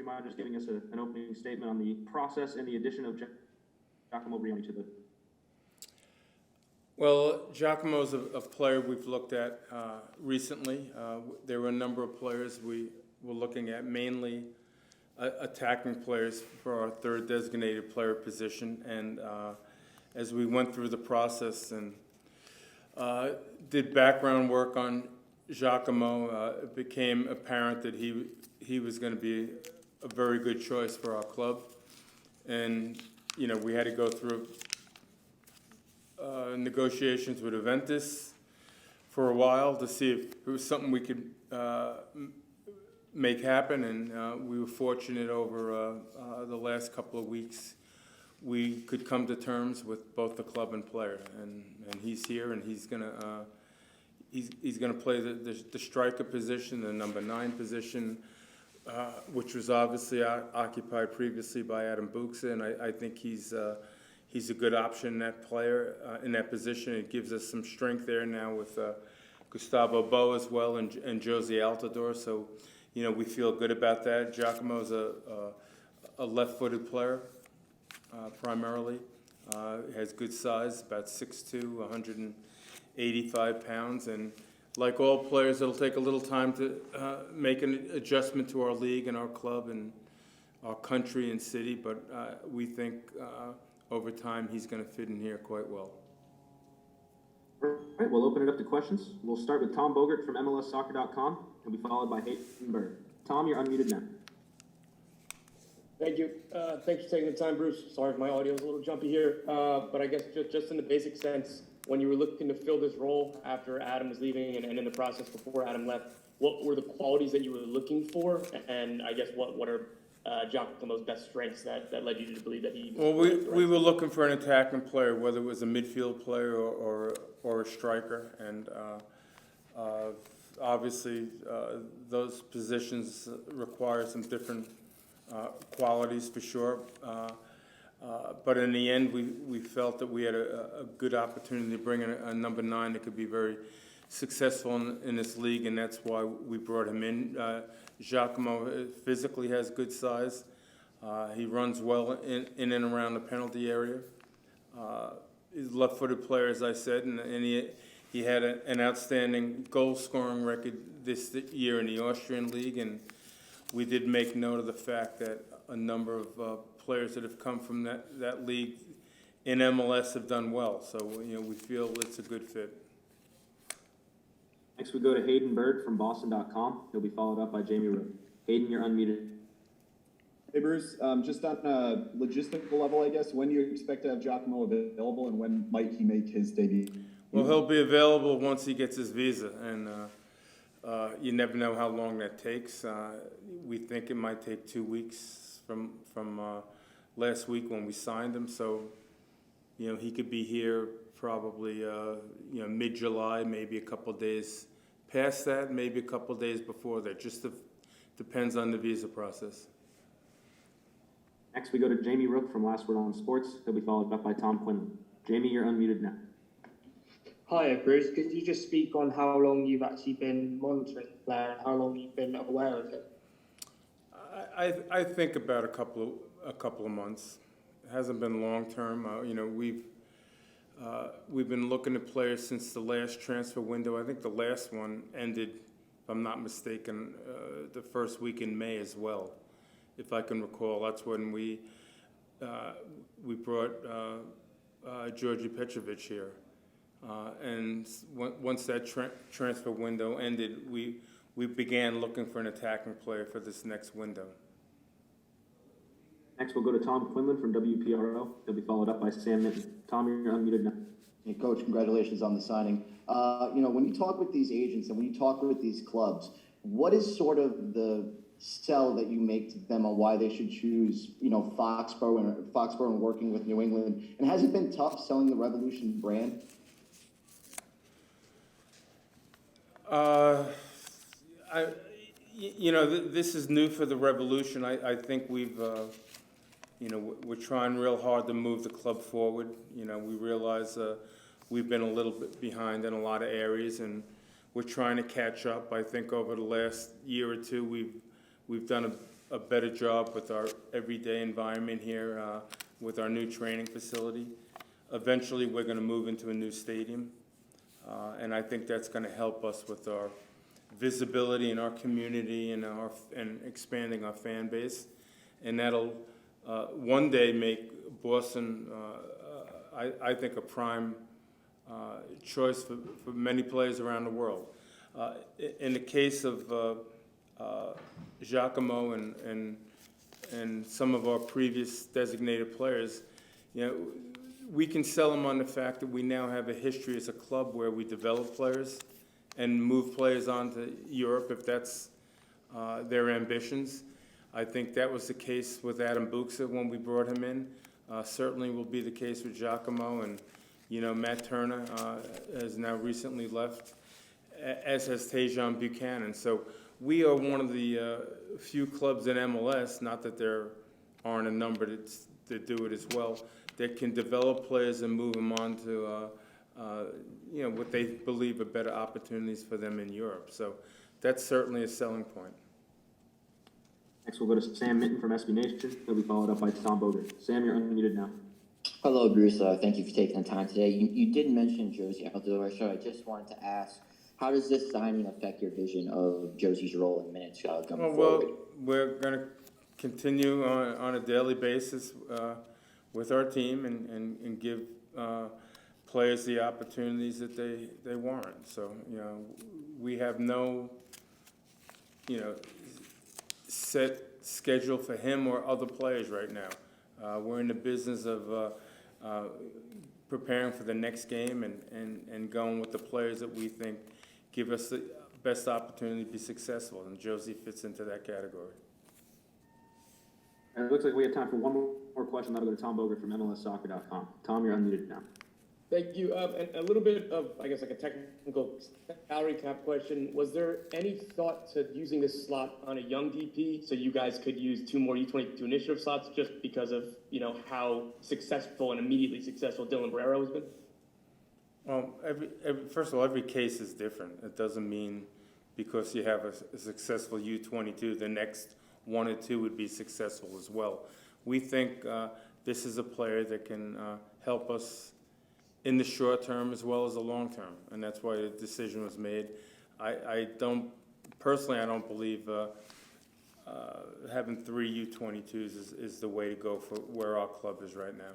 you mind just giving us an opening statement on the process and the addition of Giacomo Vrioni to the... Well, Giacomo's a player we've looked at recently. There were a number of players we were looking at, mainly attacking players for our third designated player position. And as we went through the process and did background work on Giacomo, it became apparent that he was going to be a very good choice for our club. And, you know, we had to go through negotiations with Juventus for a while to see if it was something we could make happen, and we were fortunate over the last couple of weeks we could come to terms with both the club and player, and he's here, and he's gonna play the striker position, the number 9 position, which was obviously occupied previously by Adam Buxa, and I think he's a good option in that player, in that position. It gives us some strength there now with Gustavo Bo as well and Jose Altidore. So, you know, we feel good about that. Giacomo's a left-footed player, primarily. Has good size, about 6'2", 185 pounds. And like all players, it'll take a little time to make an adjustment to our league and our club and our country and city. But we think over time, he's going to fit in here quite well. All right, we'll open it up to questions. We'll start with Tom Bogert from MLSsoccer.com and be followed by Hayden Bird. Tom, you're unmuted now. Thank you. Thanks for taking the time, Bruce. Sorry if my audio is a little jumpy here, but I guess just in the basic sense, when you were looking to fill this role after Adam was leaving and in the process before Adam left, what were the qualities that you were looking for? And I guess what are Giacomo's best strengths that led you to believe that he... Well, we were looking for an attacking player, whether it was a midfield player or a striker, and obviously those positions require some different qualities for sure. But in the end, we felt that we had a good opportunity to bring in a number 9 that could be very successful in this league, and that's why we brought him in. Giacomo physically has good size. He runs well in and around the penalty area. He's a left-footed player, as I said, and he had an outstanding goal-scoring record this year in the Austrian League, and we did make note of the fact that a number of players that have come from that league in MLS have done well. So, you know, we feel it's a good fit. Next, we go to Hayden Bird from Boston.com. He'll be followed up by Jamie Rowe. Hayden, you're unmuted. Hey, Bruce. Just on a logistical level, I guess, when do you expect to have Giacomo available, and when might he make his debut? Well, he'll be available once he gets his visa, and you never know how long that takes. We think it might take 2 weeks from last week when we signed him. So, you know, he could be here probably mid-July, maybe a couple of days past that, maybe a couple of days before that. Just depends on the visa process. Next, we go to Jamie Rook from Last Word on Sports. He'll be followed up by Tom Quinlan. Jamie, you're unmuted now. Hi, Bruce. Could you just speak on how long you've actually been monitoring the player and how long you've been aware of it? I think about a couple of months. It hasn't been long term. We've been looking at players since the last transfer window. I think the last one ended, if I'm not mistaken, the first week in May as well, if I can recall. That's when we brought Georgi Petrovic here. And once that transfer window ended, we began looking for an attacking player for this next window. Next, we'll go to Tom Quinlan from WPRO. He'll be followed up by Sam Minton. Tom, you're unmuted now. Hey, Coach, congratulations on the signing. When you talk with these agents and when you talk with these clubs, what is sort of the sell that you make to them on why they should choose, Foxborough and working with New England? And has it been tough selling the Revolution brand? This is new for the Revolution. I think we've, we're trying real hard to move the club forward. We realize we've been a little bit behind in a lot of areas, and we're trying to catch up. I think over the last year or two, we've done a better job with our everyday environment here, with our new training facility. Eventually, we're gonna move into a new stadium, and I think that's gonna help us with our visibility in our community and expanding our fan base. And that'll, one day make Boston, I think, a prime, choice for many players around the world. In the case of, Giacomo and some of our previous designated players, you know, we can sell them on the fact that we now have a history as a club where we develop players and move players on to Europe if that's their ambitions. I think that was the case with Adam Buxa when we brought him in. Certainly will be the case with Giacomo, and, you know, Matt Turner has now recently left, as has Tejan Buchanan. So we are one of the few clubs in MLS, not that there aren't a number that do it as well, that can develop players and move them on to, you know, what they believe are better opportunities for them in Europe. So that's certainly a selling point. Next, we'll go to Sam Minton from SB Nation. He'll be followed up by Tom Bogert. Sam, you're unmuted now. Hello, Bruce. Thank you for taking the time today. You did mention Josie Altidore, so I just wanted to ask, how does this signing affect your vision of Josie's role in minutes going forward? Well, we're going to continue on a daily basis with our team and give players the opportunities that they warrant. So, you know, we have no, you know, set schedule for him or other players right now. We're in the business of preparing for the next game and going with the players that we think give us the best opportunity to be successful, and Josie fits into that category. And it looks like we have time for one more question. That'll go to Tom Bogert from MLSsoccer.com. Tom, you're unmuted now. Thank you. And a little bit of, I guess, like a technical salary cap question. Was there any thought to using this slot on a young DP so you guys could use 2 more U22 initiative slots just because of, you know, how successful and immediately successful Dylan Barrero has been? Well, first of all, every case is different. It doesn't mean because you have a successful U22, the next 1 or 2 would be successful as well. We think this is a player that can help us in the short term as well as the long term, and that's why the decision was made. I don't believe having 3 U22s is the way to go for where our club is right now.